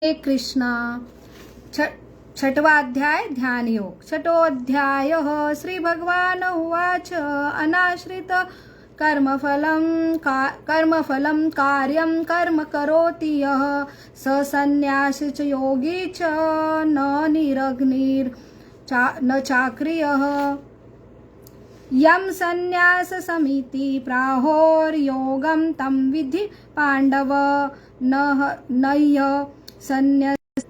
हे कृष्णा। छठवाध्याय ध्यान योग। छठोऽध्यायः श्री भगवान उवाच अनाश्रित कर्मफलं कार्यं कर्म करोति यः स सन्न्यासी च योगी च न न चाक्रियः यम संन्यास समिति प्राहोर्योगम तम विधि पांडव नह्य संन्यास।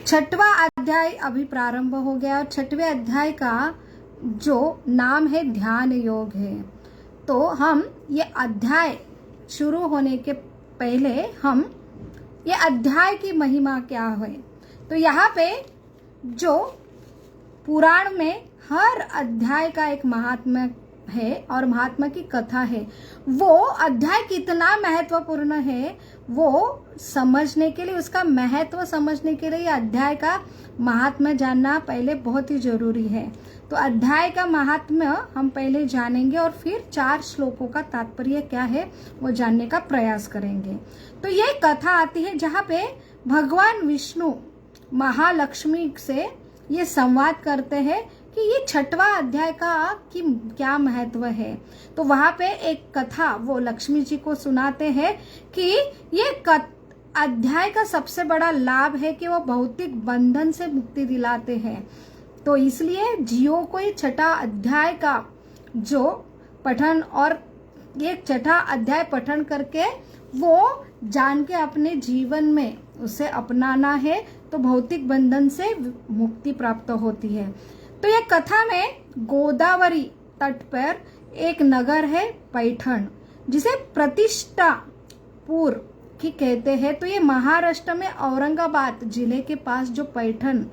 छठवा अध्याय अभी प्रारंभ हो गया। छठवें अध्याय का जो नाम है ध्यान योग है। तो हम ये अध्याय शुरू होने के पहले हम ये अध्याय की महिमा क्या है, तो यहाँ पे जो पुराण में हर अध्याय का एक महात्मा है और महात्मा की कथा है। वो अध्याय कितना महत्वपूर्ण है वो समझने के लिए, उसका महत्व समझने के लिए अध्याय का महात्मा जानना पहले बहुत ही जरूरी है। तो अध्याय का महात्म्य हम पहले जानेंगे और फिर 4 श्लोकों का तात्पर्य क्या है वो जानने का प्रयास करेंगे। तो ये कथा आती है जहाँ पे भगवान विष्णु महालक्ष्मी से ये संवाद करते हैं कि ये छठवा अध्याय का कि क्या महत्व है। तो वहां पे एक कथा वो लक्ष्मी जी को सुनाते हैं कि ये अध्याय का सबसे बड़ा लाभ है कि वो भौतिक बंधन से मुक्ति दिलाते हैं। तो इसलिए जीवों को ये छठा अध्याय का जो पठन और ये छठा अध्याय पठन करके वो जान के अपने जीवन में उसे अपनाना है, तो भौतिक बंधन से मुक्ति प्राप्त होती है। तो ये कथा में गोदावरी तट पर एक नगर है पैठण, जिसे प्रतिष्ठापुर की कहते हैं। तो ये महाराष्ट्र में औरंगाबाद जिले के पास जो पैठण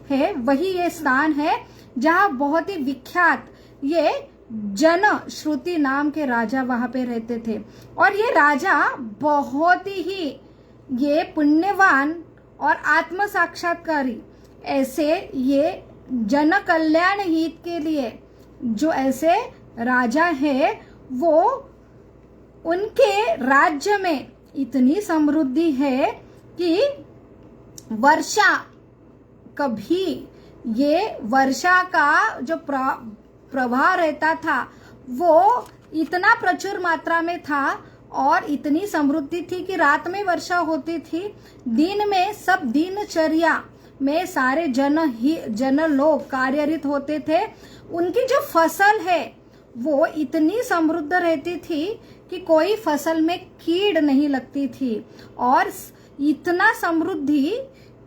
है वही ये स्थान है जहाँ बहुत ही विख्यात ये जन श्रुति नाम के राजा वहां पे रहते थे। और ये राजा बहुत ही ये पुण्यवान और आत्म साक्षात्कारी, ऐसे ये जन कल्याण हित के लिए जो ऐसे राजा है वो उनके राज्य में इतनी समृद्धि है कि वर्षा कभी ये वर्षा का जो प्रवाह रहता था वो इतना प्रचुर मात्रा में था और इतनी समृद्धि थी कि रात में वर्षा होती थी, दिन में सब दिनचर्या में सारे जन लोग कार्यरत होते थे। उनकी जो फसल है वो इतनी समृद्ध रहती थी कि कोई फसल में कीड़ नहीं लगती थी। और इतना समृद्धि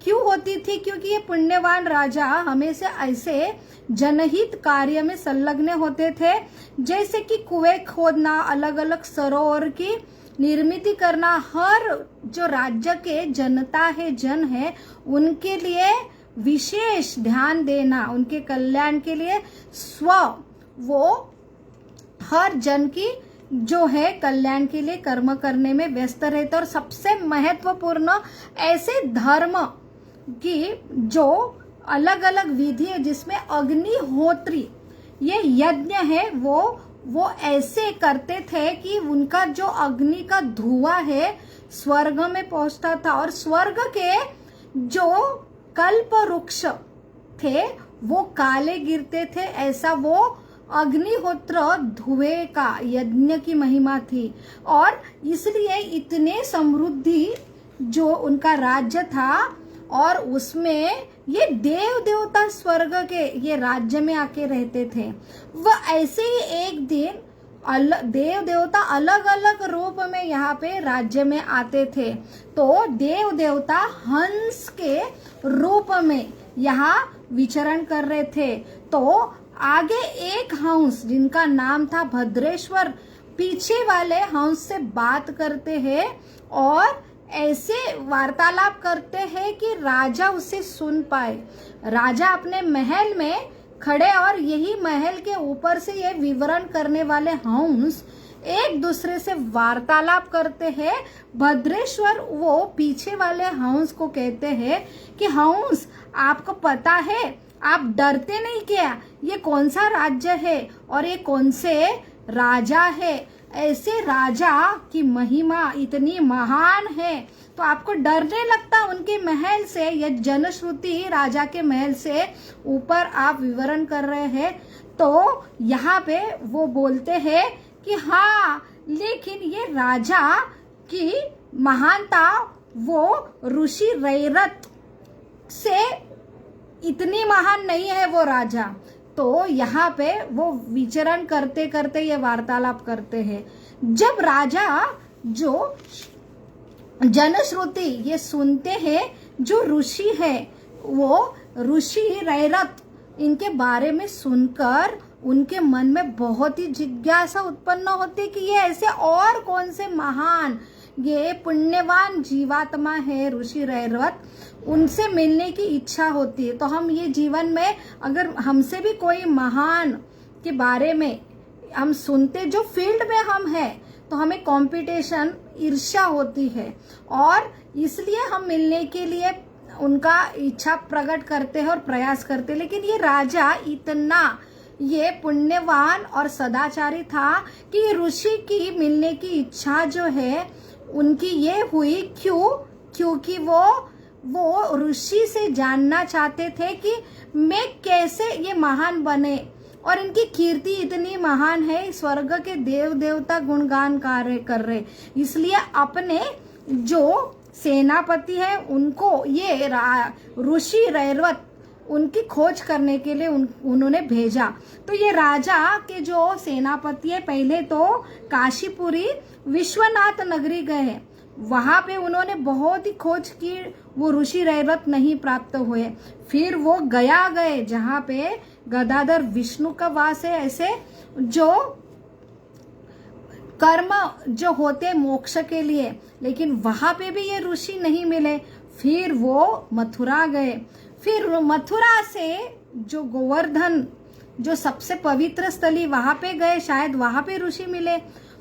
क्यों होती थी? क्योंकि ये पुण्यवान राजा हमेशा ऐसे जनहित कार्य में संलग्न होते थे, जैसे कि कुएं खोदना, अलग अलग सरोवर की निर्मित करना। हर जो राज्य के जनता है, जन है, उनके लिए विशेष ध्यान देना, उनके कल्याण के लिए वो हर जन की जो है कल्याण के लिए कर्म करने में व्यस्त रहते। और सबसे महत्वपूर्ण ऐसे धर्म की जो अलग अलग विधि है जिसमें अग्निहोत्री ये यज्ञ है वो ऐसे करते थे कि उनका जो अग्नि का धुआं है स्वर्ग में पहुंचता था। और स्वर्ग के जो कल्प वृक्ष थे वो काले गिरते थे। ऐसा वो अग्निहोत्र धुएं का यज्ञ की महिमा थी। और इसलिए इतने समृद्धि जो उनका राज्य था और उसमें ये देव देवता स्वर्ग के ये राज्य में आके रहते थे। वह ऐसे ही एक दिन देव देवता अलग अलग रूप में यहाँ पे राज्य में आते थे। तो देव देवता हंस के रूप में यहाँ विचरण कर रहे थे। तो आगे एक हंस जिनका नाम था भद्रेश्वर पीछे वाले हंस से बात करते हैं और ऐसे वार्तालाप करते हैं कि राजा उसे सुन पाए। राजा अपने महल में खड़े और यही महल के ऊपर से ये विवरण करने वाले हंस एक दूसरे से वार्तालाप करते हैं। भद्रेश्वर वो पीछे वाले हंस को कहते हैं कि हंस, आपको पता है, आप डरते नहीं क्या? ये कौन सा राज्य है और ये कौन से राजा है? ऐसे राजा की महिमा इतनी महान है तो आपको डरने लगता उनके महल से, या जनश्रुति राजा के महल से ऊपर आप विवरण कर रहे हैं। तो यहाँ पे वो बोलते हैं कि हाँ, लेकिन ये राजा की महानता वो ऋषि रैरत से इतनी महान नहीं है वो राजा। तो यहाँ पे वो विचरण करते करते ये वार्तालाप करते हैं। जब राजा जो जनश्रुति ये सुनते हैं, जो ऋषि है वो ऋषि रैरत, इनके बारे में सुनकर उनके मन में बहुत ही जिज्ञासा उत्पन्न होती कि ये ऐसे और कौन से महान, ये पुण्यवान जीवात्मा है ऋषि रैरत, उनसे मिलने की इच्छा होती है। तो हम ये जीवन में अगर हमसे भी कोई महान के बारे में हम सुनते, जो फील्ड में हम हैं, तो हमें कंपटीशन, ईर्ष्या होती है और इसलिए हम मिलने के लिए उनका इच्छा प्रकट करते हैं और प्रयास करते हैं। लेकिन ये राजा इतना ये पुण्यवान और सदाचारी था कि ऋषि की मिलने की इच्छा जो है उनकी ये हुई। क्योंकि वो ऋषि से जानना चाहते थे कि मैं कैसे ये महान बने, और इनकी कीर्ति इतनी महान है, स्वर्ग के देव देवता गुणगान कार्य कर रहे, इसलिए अपने जो सेनापति है उनको ये ऋषि रैरत उनकी खोज करने के लिए उन्होंने भेजा। तो ये राजा के जो सेनापति है, पहले तो काशीपुरी विश्वनाथ नगरी गए, वहां पे उन्होंने बहुत ही खोज की, वो ऋषि रैरत नहीं प्राप्त हुए। फिर वो गया गए जहाँ पे गदाधर विष्णु का वास है, ऐसे जो कर्म जो होते मोक्ष के लिए, लेकिन वहां पे भी ये ऋषि नहीं मिले। फिर वो मथुरा गए, फिर मथुरा से जो गोवर्धन जो सबसे पवित्र स्थली वहां पे गए, शायद वहां पे ऋषि मिले।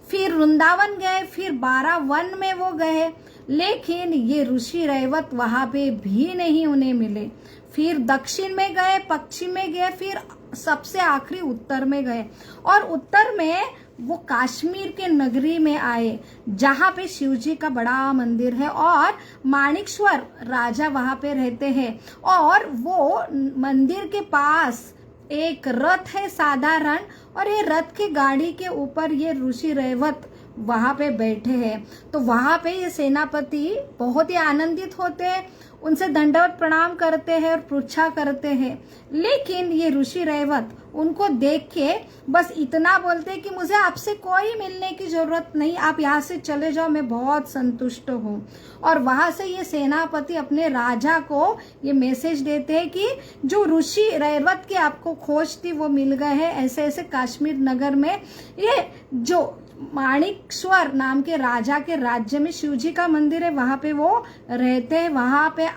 फिर वृंदावन गए, फिर 12 वन में वो गए, लेकिन ये ऋषि रैवत वहां पे भी नहीं उन्हें मिले। फिर दक्षिण में गए, पश्चिम में गए, फिर सबसे आखिरी उत्तर में गए, और उत्तर में वो कश्मीर के नगरी में आए जहाँ पे शिव जी का बड़ा मंदिर है और माणिकश्वर राजा वहां पे रहते हैं। और वो मंदिर के पास एक रथ है साधारण, और ये रथ की गाड़ी के ऊपर ये ऋषि रैवत वहां पे बैठे हैं। तो वहां पे ये सेनापति बहुत ही आनंदित होते हैं, उनसे दंडवत प्रणाम करते हैं और पृच्छा करते हैं। लेकिन ये ऋषि रैवत उनको देख के बस इतना बोलते हैं कि मुझे आपसे कोई मिलने की जरूरत नहीं, आप यहाँ से चले जाओ, मैं बहुत संतुष्ट हूँ। और वहां से ये सेनापति अपने राजा को ये मैसेज देते हैं कि जो ऋषि रैवत की आपको खोज थी वो मिल गए हैं, ऐसे ऐसे कश्मीर नगर में ये जो माणिकश्वर नाम के राजा के राज्य में शिवजी का मंदिर है, वहां पे वो रहते हैं। वहां पे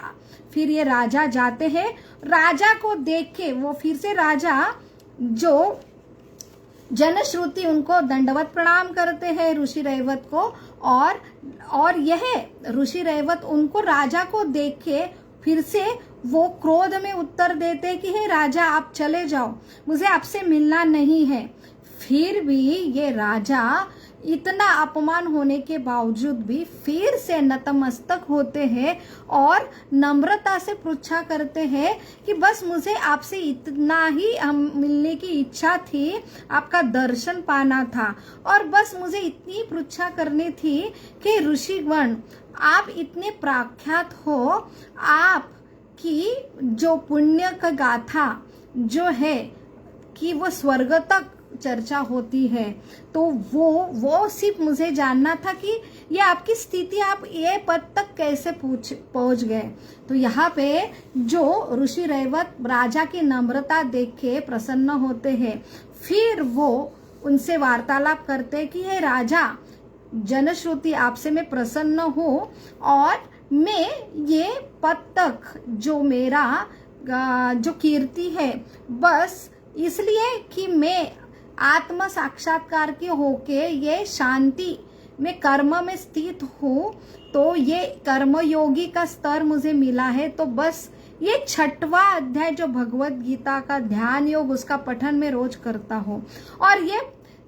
फिर ये राजा जाते हैं, राजा को देख के वो फिर से राजा जो जनश्रुति उनको दंडवत प्रणाम करते हैं ऋषि रैवत को, और यह ऋषि रैवत उनको राजा को देख के फिर से वो क्रोध में उत्तर देते कि हे राजा आप चले जाओ, मुझे आपसे मिलना नहीं है। फिर भी ये राजा इतना अपमान होने के बावजूद भी फिर से नतमस्तक होते हैं और नम्रता से पृच्छा करते हैं कि बस मुझे आपसे इतना ही मिलने की इच्छा थी, आपका दर्शन पाना था, और बस मुझे इतनी पृच्छा करनी थी कि ऋषिगण आप इतने प्रख्यात हो, आपकी जो पुण्य का गाथा जो है कि वो स्वर्ग तक चर्चा होती है, तो वो सिर्फ मुझे जानना था कि ये आपकी स्थिति, आप ये पद तक कैसे पहुंच गए। तो यहाँ पे जो ऋषि रैवत राजा की नम्रता देख के प्रसन्न होते हैं, फिर वो उनसे वार्तालाप करते कि हे राजा जनश्रुति आपसे मैं प्रसन्न हूँ, और मैं ये पद तक जो मेरा जो कीर्ति है बस इसलिए कि मैं आत्म साक्षात्कार के होके ये शांति में कर्म में स्थित हूँ, तो ये कर्मयोगी का स्तर मुझे मिला है। तो बस ये 6वां अध्याय जो भगवत गीता का ध्यान योग उसका पठन मैं रोज करता हूँ, और ये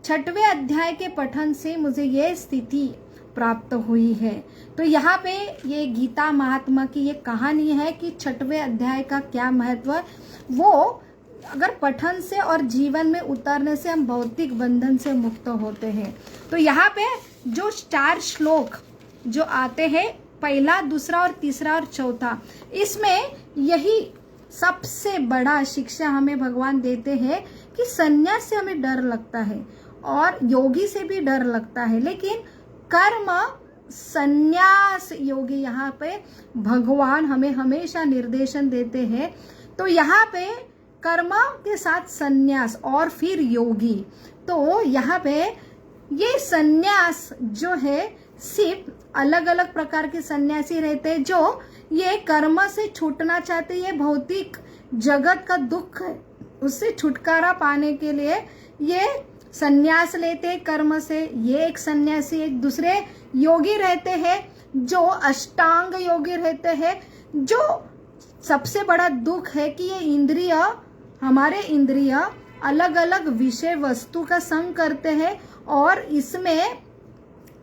6वें अध्याय के पठन से मुझे ये स्थिति प्राप्त हुई है। तो यहाँ पे ये गीता महात्मा की ये कहानी है कि 6वें अध्याय का क्या महत्व है। वो अगर पठन से और जीवन में उतरने से हम भौतिक बंधन से मुक्त होते हैं। तो यहाँ पे जो 4 श्लोक जो आते हैं, पहला, दूसरा और तीसरा और चौथा, इसमें यही सबसे बड़ा शिक्षा हमें भगवान देते हैं कि संन्यास से हमें डर लगता है और योगी से भी डर लगता है, लेकिन कर्म संन्यास योगी यहाँ पे भगवान हमें हमेशा निर्देशन देते हैं। तो यहाँ पे कर्म के साथ संन्यास और फिर योगी। तो यहाँ पे ये संन्यास जो है, सिर्फ अलग अलग प्रकार के सन्यासी रहते हैं जो ये कर्म से छूटना चाहते हैं। ये भौतिक जगत का दुख है, उससे छुटकारा पाने के लिए ये संन्यास लेते हैं कर्म से। ये एक सन्यासी। एक दूसरे योगी रहते हैं जो अष्टांग योगी रहते हैं, जो सबसे बड़ा दुख है कि ये इंद्रिय, हमारे इंद्रिय अलग अलग विषय वस्तु का संग करते हैं और इसमें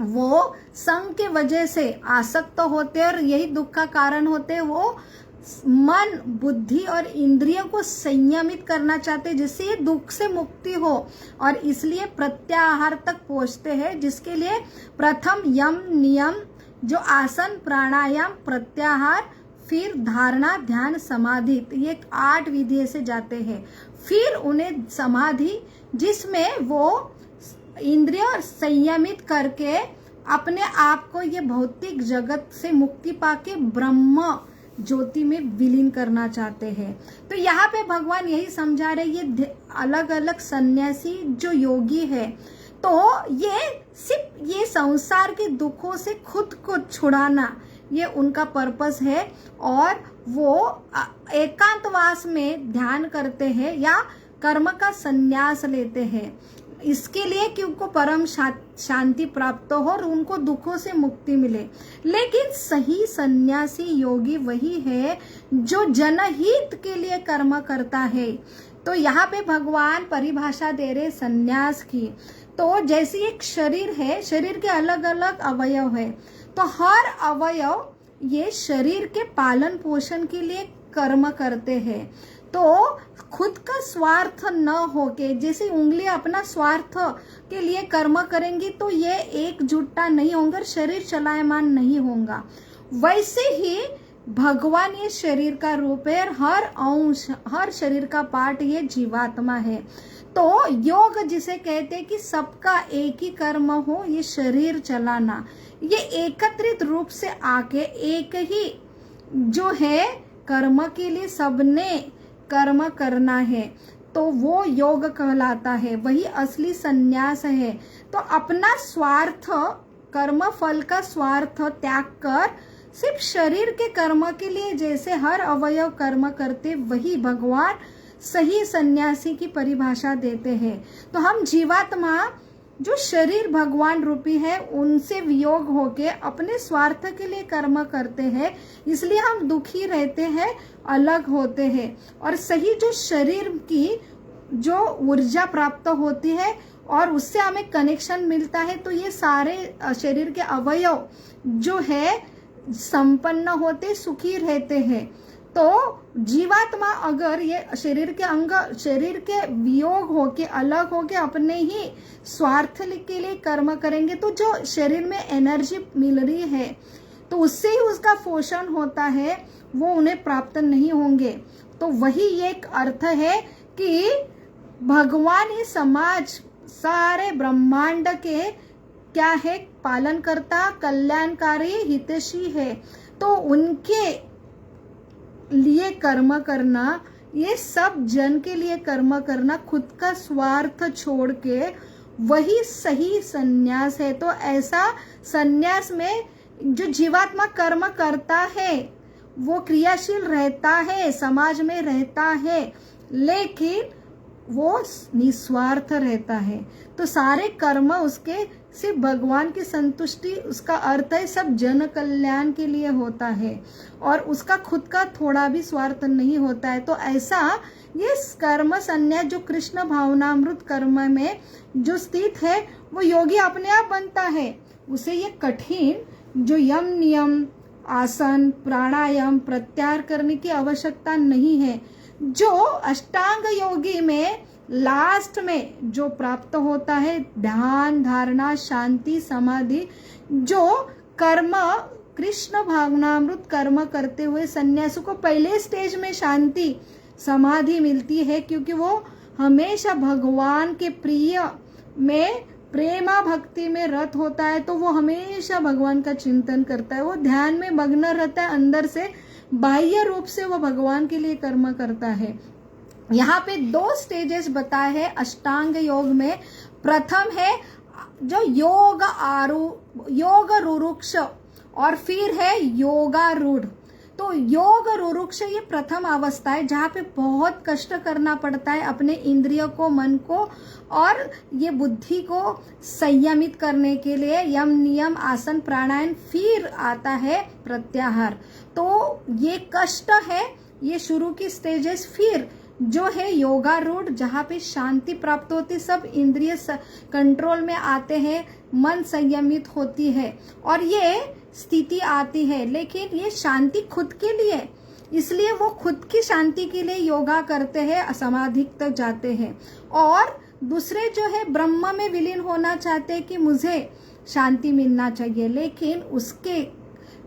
वो संग के वजह से आसक्त होते हैं और यही दुख का कारण होते हैं। वो मन, बुद्धि और इंद्रियों को संयमित करना चाहते हैं जिससे ये दुख से मुक्ति हो, और इसलिए प्रत्याहार तक पहुंचते हैं, जिसके लिए प्रथम यम नियम जो आसन, प्राणायाम, प्रत्याहार, फिर धारणा, ध्यान, समाधि, ये 8 विधि से जाते हैं। फिर उन्हें समाधि, जिसमें वो इंद्रिय संयमित करके अपने आप को ये भौतिक जगत से मुक्ति पाके ब्रह्म ज्योति में विलीन करना चाहते हैं। तो यहाँ पे भगवान यही समझा रहे, ये अलग अलग सन्यासी जो योगी है, तो ये सिर्फ ये संसार के दुखों से खुद को छुड़ाना, ये उनका पर्पस है। और वो एकांतवास में ध्यान करते हैं या कर्म का संन्यास लेते हैं, इसके लिए कि उनको परम शांति प्राप्त हो और उनको दुखों से मुक्ति मिले। लेकिन सही सन्यासी योगी वही है जो जनहित के लिए कर्म करता है। तो यहाँ पे भगवान परिभाषा दे रहे सन्यास की। तो जैसे एक शरीर है, शरीर के अलग अलग अवयव है, तो हर अवयव ये शरीर के पालन पोषण के लिए कर्म करते हैं। तो खुद का स्वार्थ न होके, जैसे उंगलियां अपना स्वार्थ के लिए कर्म करेंगी तो ये एकजुटता नहीं होंगे, शरीर चलायमान नहीं होगा। वैसे ही भगवान ये शरीर का रूप है और हर अंश, हर शरीर का पार्ट ये जीवात्मा है। तो योग जिसे कहते हैं कि सबका एक ही कर्म हो, ये शरीर चलाना, ये एकत्रित रूप से आके एक ही जो है कर्म के लिए सबने कर्म करना है, तो वो योग कहलाता है, वही असली संन्यास है। तो अपना स्वार्थ, कर्म फल का स्वार्थ त्याग कर सिर्फ शरीर के कर्म के लिए जैसे हर अवयव कर्म करते, वही भगवान सही सन्यासी की परिभाषा देते हैं। तो हम जीवात्मा जो शरीर भगवान रूपी है, उनसे वियोग होके अपने स्वार्थ के लिए कर्म करते हैं, इसलिए हम दुखी रहते हैं, अलग होते हैं। और सही जो शरीर की जो ऊर्जा प्राप्त होती है और उससे हमें कनेक्शन मिलता है, तो ये सारे शरीर के अवयव जो है संपन्न होते, सुखी रहते हैं। तो जीवात्मा अगर ये शरीर के अंग, शरीर के वियोग होके, अलग होके अपने ही स्वार्थ के लिए कर्म करेंगे, तो जो शरीर में एनर्जी मिल रही है तो उससे ही उसका पोषण होता है, वो उन्हें प्राप्त नहीं होंगे। तो वही एक अर्थ है कि भगवान ही समाज, सारे ब्रह्मांड के क्या है, पालन करता, कल्याणकारी, हितैषी है। तो उनके लिए कर्म करना, ये सब जन के लिए कर्म करना, खुद का स्वार्थ छोड़ के, वही सही संन्यास है। तो ऐसा संन्यास में जो जीवात्मा कर्म करता है, वो क्रियाशील रहता है, समाज में रहता है, लेकिन वो निस्वार्थ रहता है। तो सारे कर्म उसके सिर्फ भगवान की संतुष्टि, उसका अर्थ है सब जन कल्याण के लिए होता है और उसका खुद का थोड़ा भी स्वार्थ नहीं होता है। तो ऐसा ये कर्म संन्यास जो कृष्ण भावनामृत कर्म में जो स्थित है, वो योगी अपने आप बनता है। उसे ये कठिन जो यम नियम, आसन, प्राणायाम, प्रत्याहार करने की आवश्यकता नहीं है। जो अष्टांग योगी में लास्ट में जो प्राप्त होता है, ध्यान, धारणा, शांति, समाधि, जो कर्म कृष्ण भावनामृत कर्म करते हुए सन्यासी को पहले स्टेज में शांति समाधि मिलती है, क्योंकि वो हमेशा भगवान के प्रिय में प्रेमा भक्ति में रत होता है, तो वो हमेशा भगवान का चिंतन करता है, वो ध्यान में मग्न रहता है, अंदर से बाह्य रूप से वो भगवान के लिए कर्म करता है। यहाँ पे 2 स्टेजेस बताए हैं अष्टांग योग में। प्रथम है जो योग रुरुक्ष और फिर है योगारूढ़। तो योग रुरुक्ष ये प्रथम अवस्था है जहाँ पे बहुत कष्ट करना पड़ता है अपने इंद्रियों को, मन को और ये बुद्धि को संयमित करने के लिए। यम नियम, आसन, प्राणायाम, फिर आता है प्रत्याहार। तो ये कष्ट है, ये शुरू की स्टेजेस। फिर जो है योगारूढ़, जहाँ पे शांति प्राप्त होती, सब इंद्रिय कंट्रोल में आते हैं, मन संयमित होती है और ये स्थिति आती है। लेकिन ये शांति खुद के लिए, इसलिए वो खुद की शांति के लिए योगा करते हैं, समाधि तक जाते हैं। और दूसरे जो है ब्रह्म में विलीन होना चाहते हैं कि मुझे शांति मिलना चाहिए, लेकिन उसके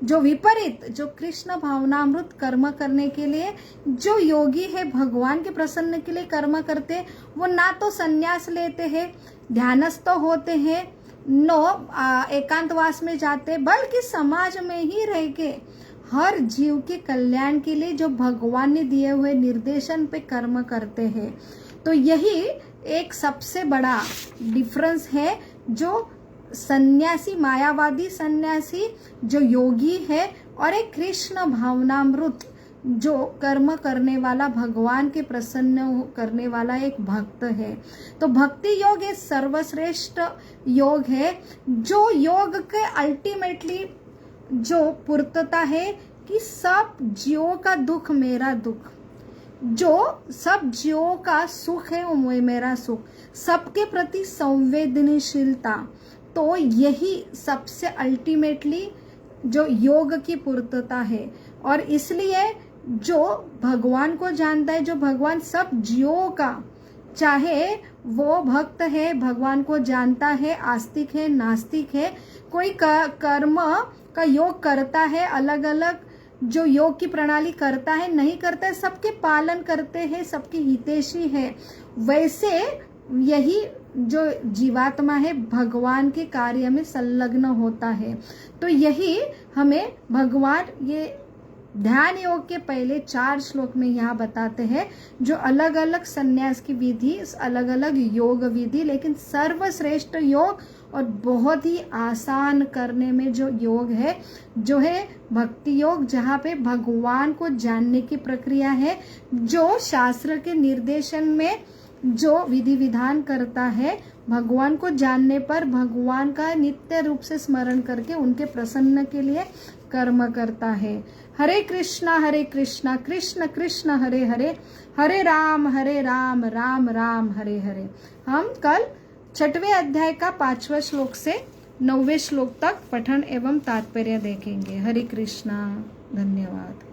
जो विपरीत, जो कृष्ण भावनामृत कर्म करने के लिए जो योगी है, भगवान के प्रसन्न के लिए कर्म करते हैं, वो ना तो संन्यास लेते हैं, ध्यानस्थ होते हैं, एकांतवास में जाते, बल्कि समाज में ही रह के हर जीव के कल्याण के लिए जो भगवान ने दिए हुए निर्देशन पे कर्म करते हैं। तो यही एक सबसे बड़ा डिफरेंस है, जो सन्यासी, मायावादी सन्यासी जो योगी है और एक कृष्ण भावनामृत जो कर्म करने वाला, भगवान के प्रसन्न करने वाला एक भक्त है। तो भक्ति योग एक सर्वश्रेष्ठ योग है, जो योग के अल्टीमेटली जो पूर्तता है कि सब जीवों का दुख मेरा दुख, जो सब जीवों का सुख है वो मेरा सुख, सबके प्रति संवेदनशीलता, तो यही सबसे अल्टीमेटली जो योग की पूर्तता है। और इसलिए जो भगवान को जानता है, जो भगवान सब जीवों का, चाहे वो भक्त है, भगवान को जानता है, आस्तिक है, नास्तिक है, कोई कर्म का योग करता है, अलग अलग जो योग की प्रणाली करता है, नहीं करता है, सबके पालन करते हैं, सबकी हितैषी है, वैसे यही जो जीवात्मा है भगवान के कार्य में संलग्न होता है। तो यही हमें भगवान ये ध्यान योग के पहले 4 श्लोक में यहाँ बताते हैं, जो अलग अलग संन्यास की विधि, अलग अलग योग विधि, लेकिन सर्वश्रेष्ठ योग और बहुत ही आसान करने में जो योग है, जो है भक्ति योग, जहाँ पे भगवान को जानने की प्रक्रिया है, जो शास्त्र के निर्देशन में जो विधि विधान करता है, भगवान को जानने पर भगवान का नित्य रूप से स्मरण करके उनके प्रसन्न के लिए कर्म करता है। हरे कृष्णा कृष्ण कृष्ण हरे हरे, हरे राम राम राम हरे हरे। हम कल 6वें अध्याय का 5वें श्लोक से 9वें श्लोक तक पठन एवं तात्पर्य देखेंगे। हरे कृष्णा, धन्यवाद।